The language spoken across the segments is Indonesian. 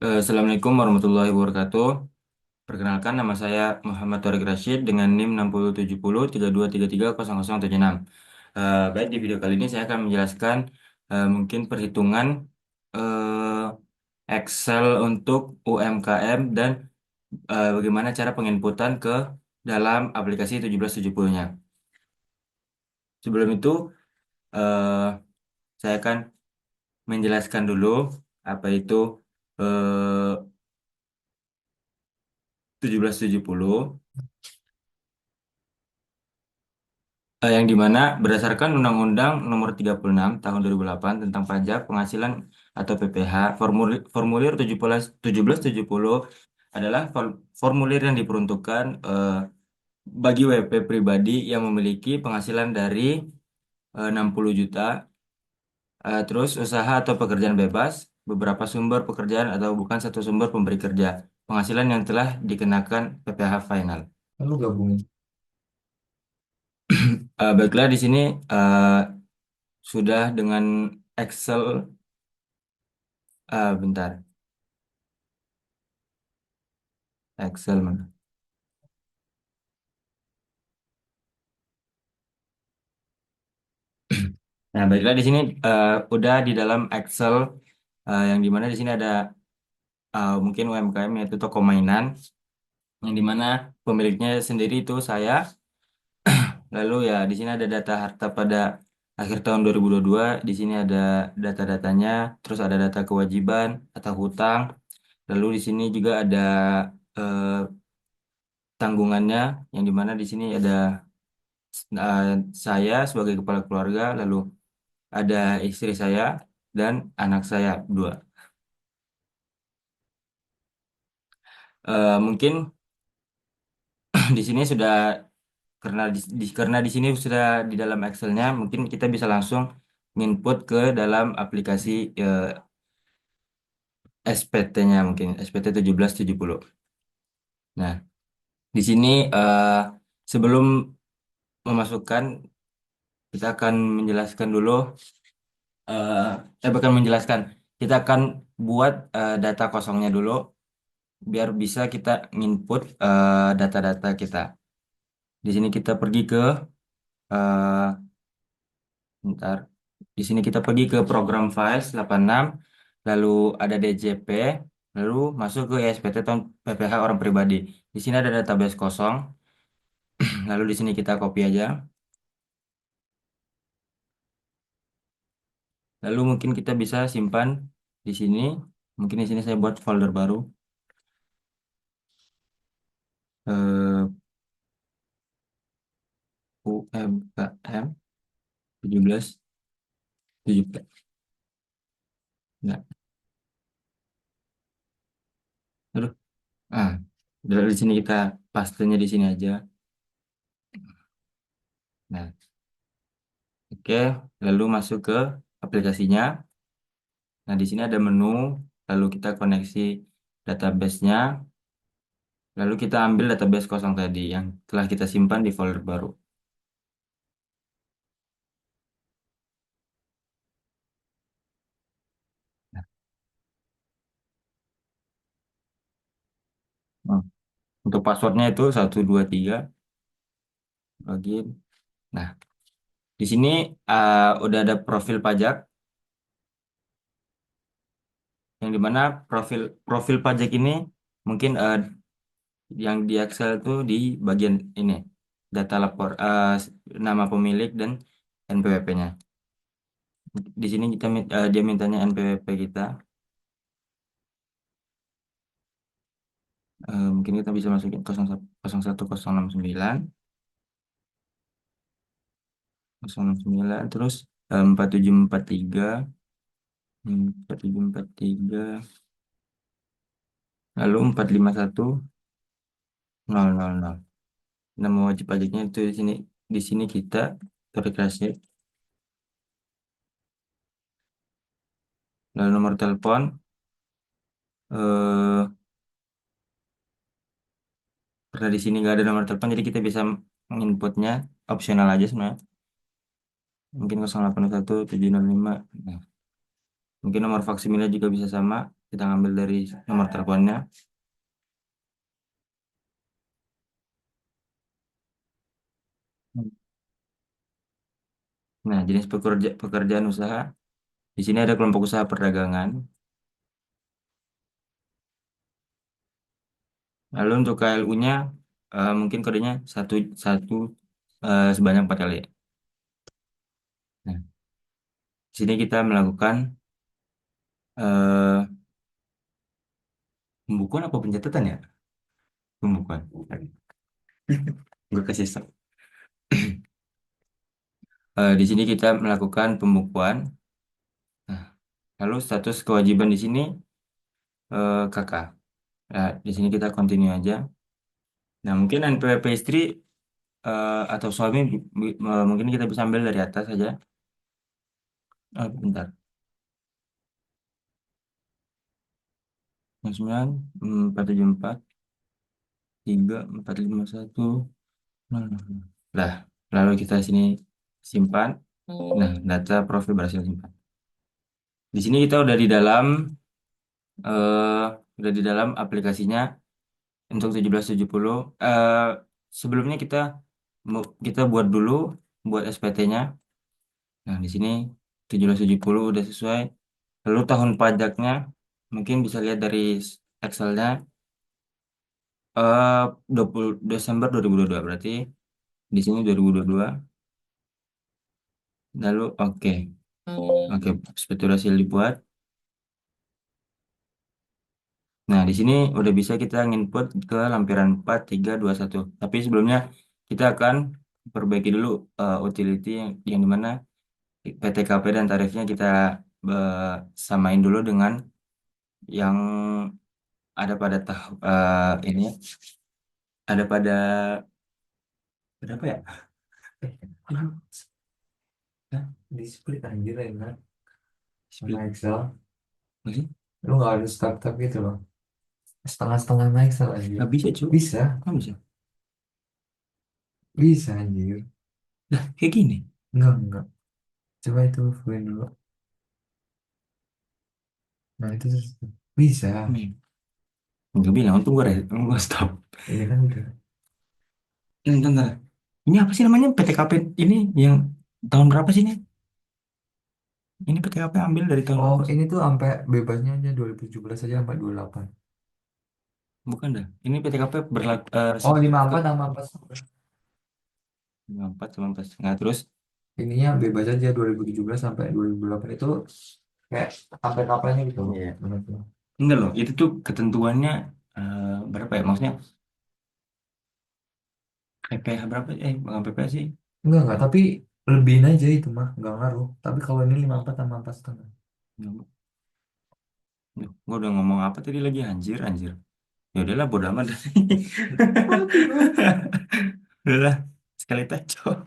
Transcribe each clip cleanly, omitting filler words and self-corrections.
Assalamualaikum warahmatullahi wabarakatuh. Perkenalkan, nama saya Muhammad Tariq Rashid dengan NIM 607032330076. Baik, di video kali ini saya akan menjelaskan mungkin perhitungan eh, Excel untuk UMKM dan bagaimana cara penginputan ke dalam aplikasi 1770-nya. Sebelum itu, eh, saya akan menjelaskan dulu apa itu eh, 1770. Yang dimana berdasarkan Undang-Undang Nomor 36 Tahun 2008 tentang Pajak Penghasilan atau PPh, formulir 1770 adalah formulir yang diperuntukkan bagi WP pribadi yang memiliki penghasilan dari 60 juta, terus usaha atau pekerjaan bebas, beberapa sumber pekerjaan atau bukan satu sumber pemberi kerja, penghasilan yang telah dikenakan PPh final. Lalu gabungin. Baiklah, di sini eh, sudah dengan Excel, bentar, Excel mana? Nah, baiklah di sini udah di dalam Excel, yang dimana di sini ada mungkin UMKM yaitu toko mainan, yang dimana pemiliknya sendiri itu saya. Lalu ya di sini ada data harta pada akhir tahun 2022. Di sini ada data-datanya, terus ada data kewajiban atau hutang. Lalu di sini juga ada eh, tanggungannya, yang dimana di sini ada eh, saya sebagai kepala keluarga, lalu ada istri saya dan anak saya dua. Mungkin di sini sudah, karena di sini sudah di dalam Excelnya, mungkin kita bisa langsung input ke dalam aplikasi SPT-nya, mungkin SPT 1770. Nah, di sini sebelum memasukkan, kita akan menjelaskan dulu, eh bahkan menjelaskan, kita akan buat data kosongnya dulu biar bisa kita input data-data kita. Di sini kita pergi ke eh bentar. Di sini kita pergi ke program files 86, lalu ada DJP, lalu masuk ke ESPT tahun PPh orang pribadi. Di sini ada database kosong, lalu di sini kita copy aja. Lalu mungkin kita bisa simpan di sini. Mungkin di sini saya buat folder baru. eh UMKM 1770. Nah, aduh. Ah, di sini kita pastenya di sini aja. Nah, oke, lalu masuk ke aplikasinya. Nah, di sini ada menu, lalu kita koneksi database-nya, lalu kita ambil database kosong tadi yang telah kita simpan di folder baru. Nah, hmm. Untuk passwordnya itu 123 login. Nah, di sini udah ada profil pajak, yang dimana profil profil pajak ini mungkin yang di Excel itu di bagian ini, data lapor, nama pemilik dan NPWP-nya. Di sini dia mintanya NPWP kita. Mungkin kita bisa masukin 011069 069, terus 4743, 4743, lalu 451000. Nama wajib pajaknya itu di sini kita verifikasi, lalu nomor telepon, eh karena di sini nggak ada nomor telepon, jadi kita bisa menginputnya opsional aja sebenarnya, mungkin 081705. Nah, Mungkin nomor faksimilnya juga bisa sama. Kita ngambil dari nomor teleponnya. Nah, jenis pekerjaan usaha. Di sini ada kelompok usaha perdagangan. Lalu untuk KLU-nya mungkin kodenya satu satu sebanyak 4 kali. Nah, di sini kita melakukan eh, pembukuan apa pencatatan ya? Pembukuan. Gue kasih stop. Di sini kita melakukan pembukuan. Nah, lalu status kewajiban di sini kakak. Nah, di sini kita continue aja. Nah, mungkin NPWP istri atau suami mungkin kita bisa ambil dari atas saja. Bentar. 9, 474, 3451. Nah, lalu kita sini simpan. Nah, data profil berhasil simpan. Di sini kita eh, udah di dalam aplikasinya untuk 1770. Sebelumnya kita buat SPT-nya. Nah, di sini 1770 udah sesuai. Lalu tahun pajaknya mungkin bisa lihat dari Excel-nya 20 Desember 2022 berarti di sini 2022. Lalu oke. Oke, seperti hasil dibuat. Nah, di sini udah bisa kita input ke lampiran 4, 3, 2, 1. Tapi sebelumnya kita akan perbaiki dulu utility yang dimana PTKP dan tarifnya kita samain dulu dengan yang ada pada tahap ini ya. Ada pada berapa ya? Hah? Di split anjir enak sama Split. Excel. Nggak sih? Lu nggak harus startup gitu loh, setengah-setengah sama Excel aja Nggak bisa, cu. bisa. Nggak bisa. Bisa anjir. Lah, kayak gini. Enggak, coba itu fullin dulu. Nah itu bisa. Nih. Nggak bilang, untung gue stop. Ini kan udah. Bentar. Ini apa sih namanya PTKP ini yang tahun berapa sih ini? Ini PTKP ambil dari tahun Oh berapa sih? ini tuh sampai bebasnya aja 2017 aja sampai 28. Bukan dah. Ini PTKP berlaku Oh 54 sama 4. 4 sama 4. Nah, terus Ininya bebas aja 2017 sampai 2008 itu kayak sampai kapannya gitu loh. iya. Menurutku. Enggak loh, itu tuh ketentuannya berapa ya? Maksudnya PPh berapa? Bukan PPh sih. Enggak, tapi lebihin aja itu mah nggak ngaruh. Tapi kalau ini 54 sama 4 setengah. Gue udah ngomong apa tadi lagi anjir, anjir. Ya udahlah bodo amat. Mati gua. Udahlah, sekali taco.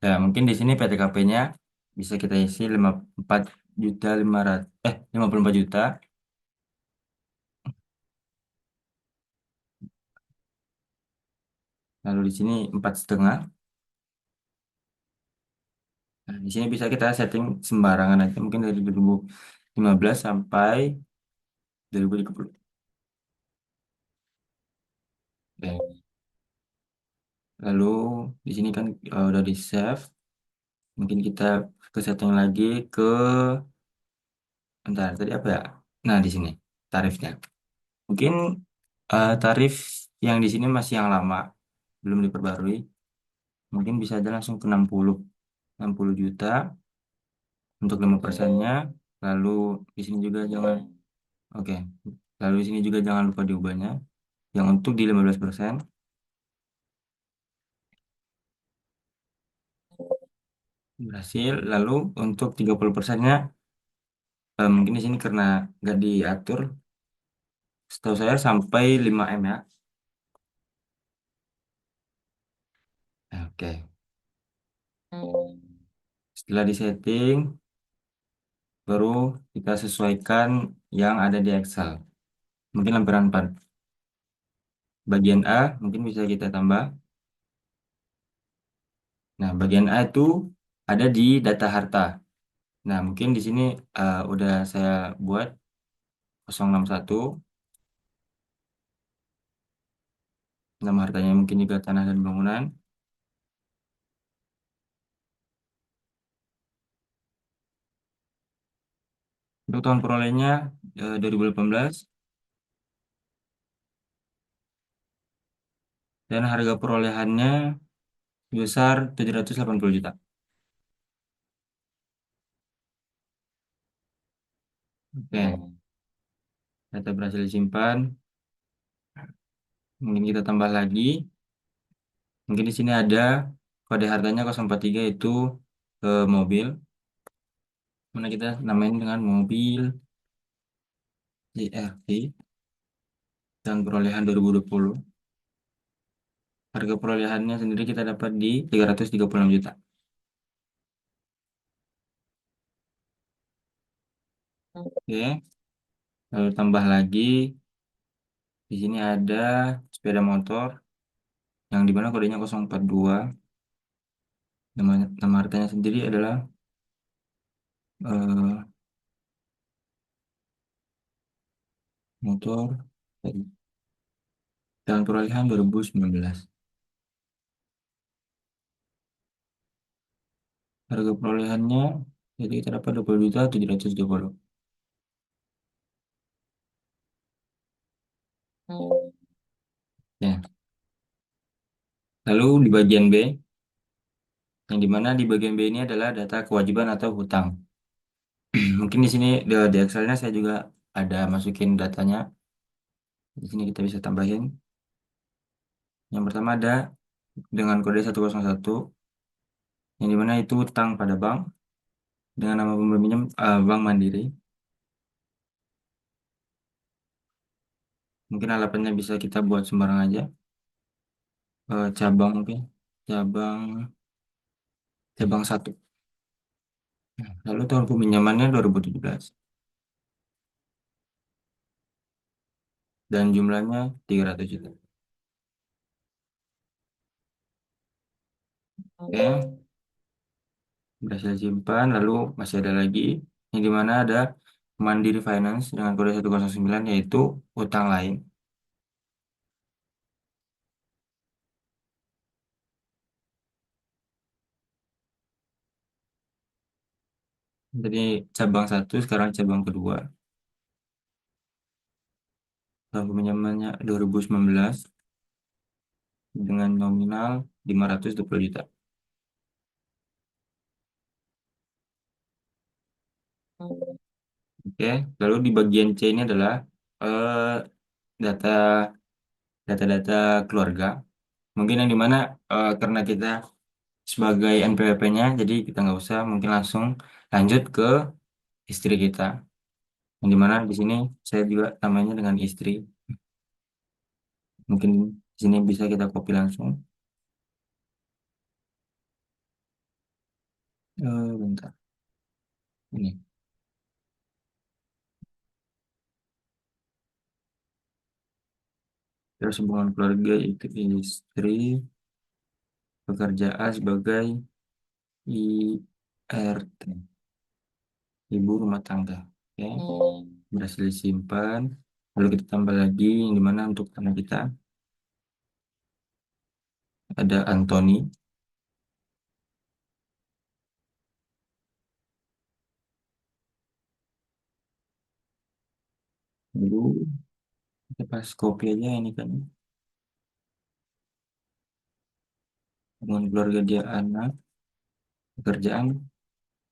Ya, mungkin di sini PTKP-nya bisa kita isi 54 juta. Lalu di sini 4,5. Nah, di sini bisa kita setting sembarangan aja, mungkin dari 2015 sampai 2030. Ya. Lalu di sini kan udah di save. Mungkin kita ke setting lagi ke, bentar, tadi apa ya? Nah, di sini tarifnya. Mungkin tarif yang di sini masih yang lama, belum diperbarui. Mungkin bisa aja langsung ke 60 juta untuk 5%-nya. Lalu di sini juga jangan, oke. Lalu di sini juga jangan lupa diubahnya. Yang untuk di 15% berhasil. Lalu untuk 30%-nya mungkin di sini karena nggak diatur, setahu saya sampai 5M ya. Nah, oke. Setelah disetting, baru kita sesuaikan yang ada di Excel. Mungkin lembaran 4. Bagian A mungkin bisa kita tambah. Nah, bagian A itu ada di data harta. Nah, mungkin di sini udah saya buat 061, nama hartanya mungkin juga tanah dan bangunan. Untuk tahun perolehnya 2018 dan harga perolehannya sebesar 780 juta. Oke, data berhasil disimpan. Mungkin kita tambah lagi. Mungkin di sini ada kode hartanya 043 itu mobil. Mana kita namain dengan mobil JRT dan perolehan 2020. Harga perolehannya sendiri kita dapat di 336 juta. Oke, lalu tambah lagi. Di sini ada sepeda motor yang dimana kodenya 042. Nama hartanya sendiri adalah eh, motor dan perolehan 2019. Harga perolehannya jadi kita dapat 20 juta 720. Ya. Lalu di bagian B, yang dimana di bagian B ini adalah data kewajiban atau hutang. Mungkin di sini di Excelnya saya juga ada masukin datanya. Di sini kita bisa tambahin. Yang pertama ada dengan kode 101, yang dimana itu hutang pada bank dengan nama pemberi pinjam Bank Mandiri. Mungkin alamatnya bisa kita buat sembarang aja. Cabang mungkin cabang cabang satu. Lalu tahun peminjamannya 2017 dan jumlahnya 300 juta. Oke, berhasil simpan. Lalu masih ada lagi yang dimana ada Mandiri Finance dengan kode 109 yaitu utang lain. Jadi cabang satu sekarang cabang kedua. Tahun peminjamannya 2019 dengan nominal 520 juta. Oke, lalu di bagian C ini adalah eh, data data-data keluarga. Mungkin yang dimana karena kita sebagai NPWP-nya, jadi kita nggak usah mungkin langsung lanjut ke istri kita. Yang dimana di sini saya juga namanya dengan istri. Mungkin di sini bisa kita copy langsung. Bentar, ini. Terus hubungan keluarga itu istri, pekerjaan sebagai IRT, ibu rumah tangga. Oke, berhasil disimpan. Lalu kita tambah lagi yang dimana untuk anak kita ada Anthony. Lalu kita pas copy aja ini kan hubungan keluarga dia anak, pekerjaan,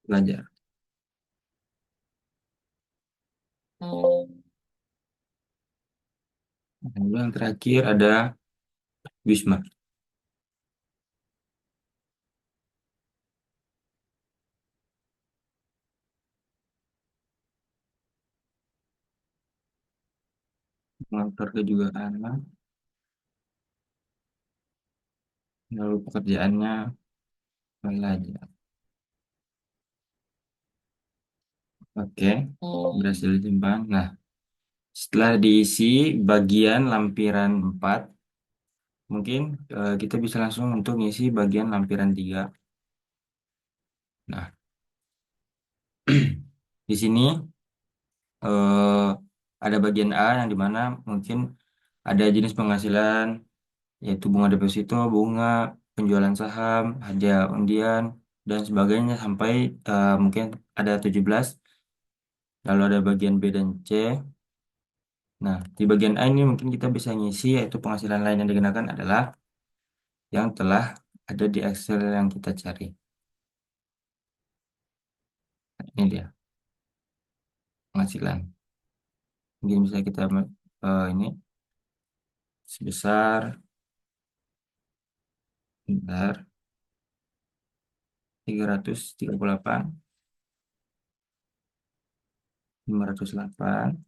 pelajar. Lalu yang terakhir ada Wisma. Hubungan keluarga juga anak, lalu pekerjaannya pelajar. Oke, berhasil disimpan. Nah, setelah diisi bagian lampiran 4, mungkin kita bisa langsung untuk ngisi bagian lampiran 3. Nah, di sini eh, ada bagian A yang dimana mungkin ada jenis penghasilan yaitu bunga deposito, bunga, penjualan saham, hadiah undian, dan sebagainya sampai mungkin ada 17. Lalu ada bagian B dan C. Nah, di bagian A ini mungkin kita bisa ngisi yaitu penghasilan lain yang digunakan adalah yang telah ada di Excel yang kita cari. Nah, ini dia penghasilan. Mungkin bisa kita ini sebesar bentar, 338, 508,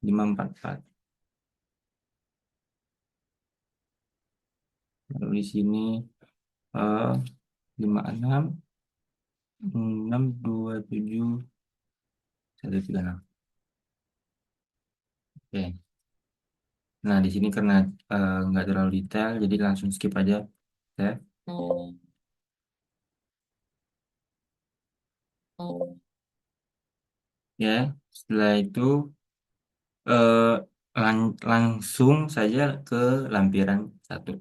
544. Lalu di sini eh 56, 627, 136. Oke. Nah, di sini karena nggak terlalu detail, jadi langsung skip aja. Ya. Ya, setelah itu eh, langsung saja ke lampiran 1.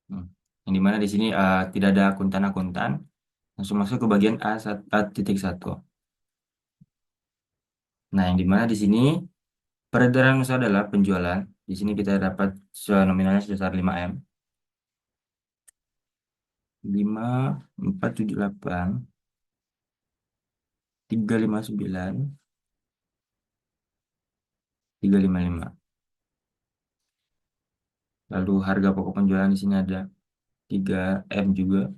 Hmm. Yang dimana di sini tidak ada akuntan-akuntan, langsung masuk ke bagian A1. Nah, yang dimana di sini peredaran usaha adalah penjualan. Di sini kita dapat nominalnya sebesar 5M. 5478, 359, 355. Lalu harga pokok penjualan di sini ada 3M juga.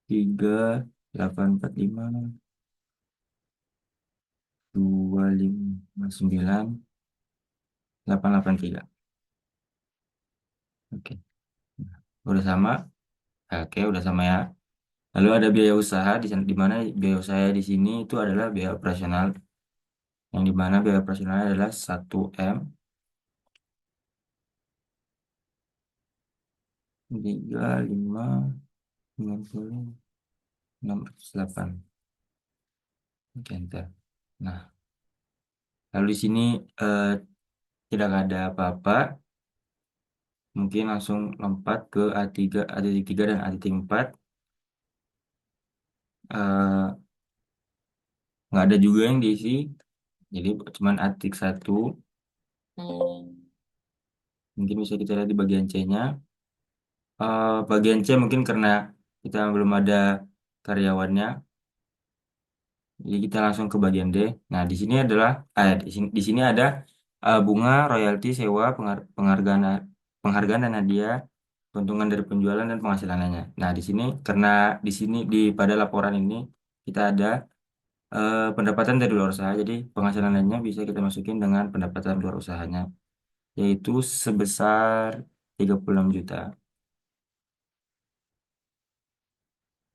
3845, 259, 883. Oke. Nah, udah sama. Oke, udah sama ya. Lalu ada biaya usaha di sana, di mana biaya usaha di sini itu adalah biaya operasional, yang di mana biaya operasional adalah 1M, 3, 5, 90, 608. Oke, enter. Nah, lalu di sini eh, tidak ada apa-apa. Mungkin langsung lompat ke A3, A3 dan A4. Eh, nggak ada juga yang diisi. Jadi cuman A1. Mungkin bisa kita lihat di bagian C-nya. Bagian C mungkin karena kita belum ada karyawannya, jadi kita langsung ke bagian D. Nah, di sini adalah di sini ada bunga, royalti, sewa, penghargaan dan hadiah, keuntungan dari penjualan dan penghasilan lainnya. Nah, di sini karena di sini pada laporan ini kita ada pendapatan dari luar usaha, jadi penghasilan lainnya bisa kita masukin dengan pendapatan luar usahanya, yaitu sebesar 36 juta,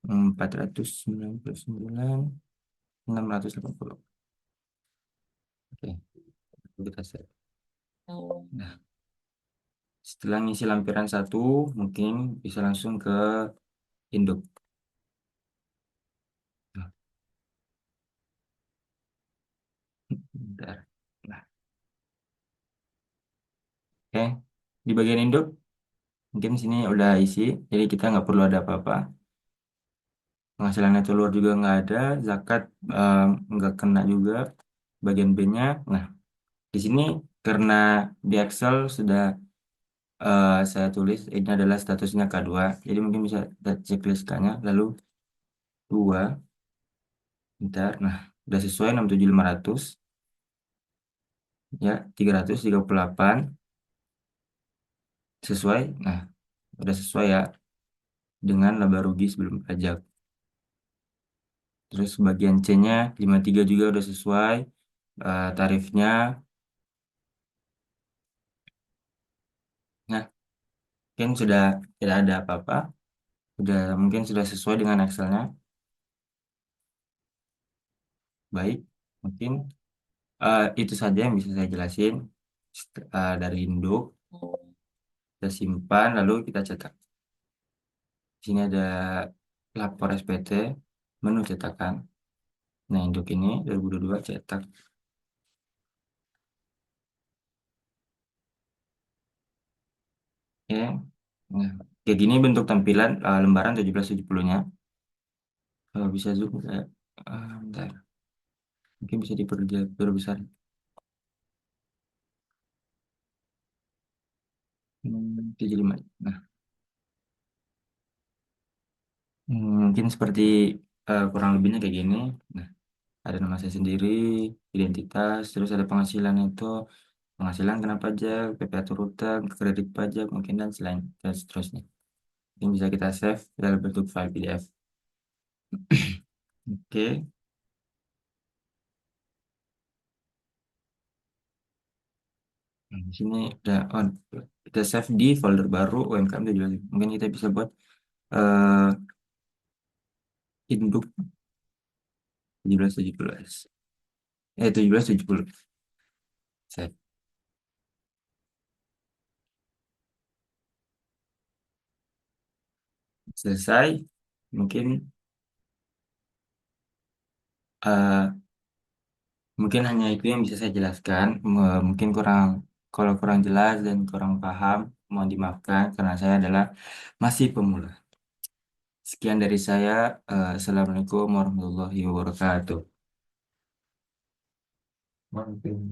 499.680. Oke, kita set. Nah, setelah ngisi lampiran 1, mungkin bisa langsung ke induk. Nah, bentar. Nah, oke. Di bagian induk, mungkin sini udah isi, jadi kita nggak perlu ada apa-apa. Penghasilan neto luar juga nggak ada, zakat nggak kena juga. Bagian B-nya, nah di sini karena di Excel sudah saya tulis ini adalah statusnya K2, jadi mungkin bisa kita checklist K-nya, lalu 2, bentar, nah udah sesuai 67500, ya 338 sesuai, nah udah sesuai ya dengan laba rugi sebelum pajak. Terus bagian C-nya 53 juga udah sesuai tarifnya. Nah, mungkin sudah tidak ada apa-apa, sudah mungkin sudah sesuai dengan Excel-nya. Baik, mungkin itu saja yang bisa saya jelasin. dari induk, kita simpan, lalu kita cetak. Di sini ada lapor SPT, menu cetakan. Nah, induk ini 2022 cetak. Ya. Nah, kayak gini bentuk tampilan lembaran 1770-nya. Kalau bisa zoom kayak, bentar. Mungkin bisa diperbesar. 75. Nah, mungkin seperti kurang lebihnya kayak gini. Nah, ada nama saya sendiri, identitas, terus ada penghasilan itu, penghasilan kena pajak, PPh turutan, kredit pajak, mungkin dan seterusnya. Mungkin bisa kita save dalam bentuk file PDF. Oke, nah, di sini udah on. Kita save di folder baru UMKM 17. Mungkin kita bisa buat eh induk 1717. 1770. Save. Selesai. Mungkin eh, mungkin hanya itu yang bisa saya jelaskan. Mungkin kalau kurang jelas dan kurang paham, mohon dimaafkan karena saya adalah masih pemula. Sekian dari saya. Assalamualaikum warahmatullahi wabarakatuh. Mantap.